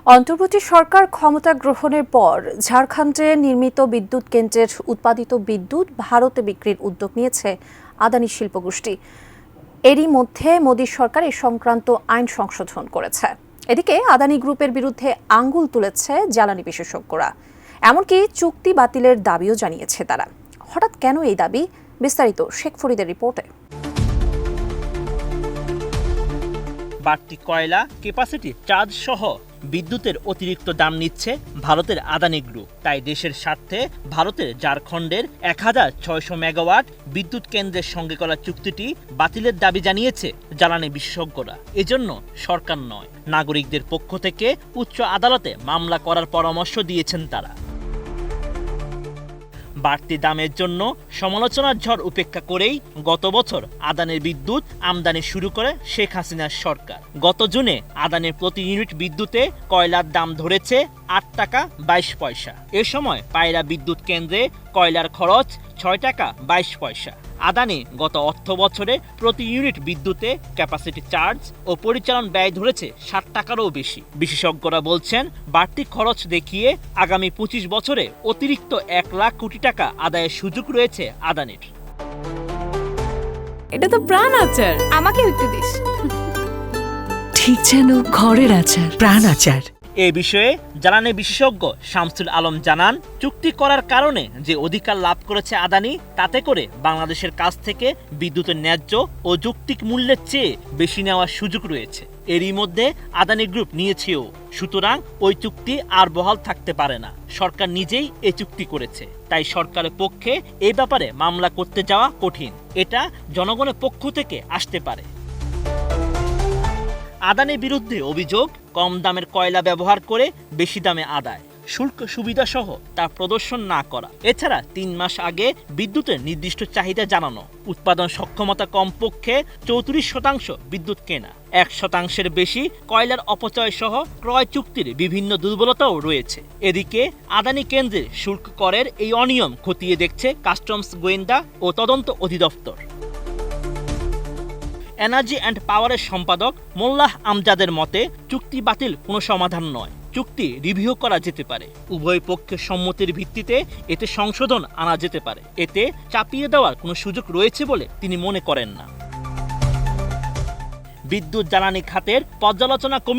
অন্তর্বর্তী সরকার ক্ষমতা গ্রহণের পর ঝাড়খণ্ডে নির্মিত বিদ্যুৎ কেন্দ্রের উৎপাদিত বিদ্যুৎ ভারতে বিক্রির উদ্যোগ নিয়েছে আদানি শিল্পগোষ্ঠী। এরই মধ্যে মোদী সরকার এ সংক্রান্ত আইন সংশোধন করেছে। এদিকে আদানি গ্রুপের বিরুদ্ধে আঙ্গুল তুলেছে জ্বালানি বিশেষজ্ঞরা, এমনকি চুক্তি বাতিলের দাবিও জানিয়েছে তারা। হঠাৎ কেন এই দাবি? বিস্তারিত শেখ ফরিদের রিপোর্টে। বাড়তি কয়লা, ক্যাপাসিটি চার্জ সহ বিদ্যুতের অতিরিক্ত দাম নিচ্ছে ভারতের আদানি গ্রুপ। তাই দেশের স্বার্থে ভারতের ঝাড়খণ্ডের 1600 মেগাওয়াট বিদ্যুৎ কেন্দ্রের সঙ্গে করা চুক্তিটি বাতিলের দাবি জানিয়েছে জ্বালানি বিশেষজ্ঞরা। এজন্য সরকার নয়, নাগরিকদের পক্ষ থেকে উচ্চ আদালতে মামলা করার পরামর্শ দিয়েছেন তারা। বাড়তি দামের জন্য সমালোচনার ঝড় উপেক্ষা করেই গত বছর আদানির বিদ্যুৎ আমদানি শুরু করে শেখ হাসিনার সরকার। গত জুনে আদানির প্রতি ইউনিট বিদ্যুতে কয়লার দাম ধরেছে 8 টাকা 22 পয়সা। এ সময় পায়রা বিদ্যুৎ কেন্দ্রে কয়লার খরচ 6 টাকা 22 পয়সা। আদানি গত অর্থ বছরে প্রতি ইউনিট বিদ্যুতে ক্যাপাসিটি চার্জ ও পরিচালন ব্যয় ধরেছে 60 টাকারও বেশি। বিশেষজ্ঞরা বলছেন, বাড়তি খরচ দেখিয়ে আগামী 25 বছরে অতিরিক্ত 1 লাখ কোটি টাকা আদায়ের সুযোগ রয়েছে আদানির। এটা তো প্রাণ আচার, আমাকে একটু দিস। ঠিক যেন ঘরের আচার, প্রাণ আচার। এ বিষয়ে জ্বালানি বিশেষজ্ঞ শামসুল আলম জানান, চুক্তি করার কারণে যে অধিকার লাভ করেছে আদানি, তাতে করে বাংলাদেশের কাছ থেকে বিদ্যুতের ন্যায্য ও যৌক্তিক মূল্যের চেয়ে বেশি নেওয়ার সুযোগ রয়েছে। এরই মধ্যে আদানি গ্রুপ নিয়েছেও, সুতরাং ওই চুক্তি আর বহাল থাকতে পারে না। সরকার নিজেই এ চুক্তি করেছে, তাই সরকারের পক্ষে এ ব্যাপারে মামলা করতে যাওয়া কঠিন। এটা জনগণের পক্ষ থেকে আসতে পারে। আদানির বিরুদ্ধে অভিযোগ, কম দামের কয়লা ব্যবহার করে বেশি দামে আদায়, শুল্ক সুবিধা সহ তা প্রদর্শন না করা। এছাড়া 3 মাস আগে বিদ্যুতের নির্দিষ্ট চাহিদা জানানো, উৎপাদন সক্ষমতা কমপক্ষে 34% বিদ্যুৎ কেনা, 1% বেশি কয়লার অপচয় সহ ক্রয় চুক্তির বিভিন্ন দুর্বলতাও রয়েছে। এদিকে আদানি কেন্দ্রের শুল্ক করের এই অনিয়ম খতিয়ে দেখছে কাস্টমস গোয়েন্দা ও তদন্ত অধিদপ্তর। এনার্জি অ্যান্ড পাওয়ারের সম্পাদক মোল্লাহ আমজাদের মতে, চুক্তি বাতিল কোনো সমাধান নয়, চুক্তি রিভিউ করা যেতে পারে। উভয় পক্ষের সম্মতির ভিত্তিতে এতে সংশোধন আনা যেতে পারে। এতে চাপিয়ে দেওয়ার কোনো সুযোগ রয়েছে বলে তিনি মনে করেন না। বিদ্যুৎ জ্বালানি খাতের পর্যালোচনা কমিটি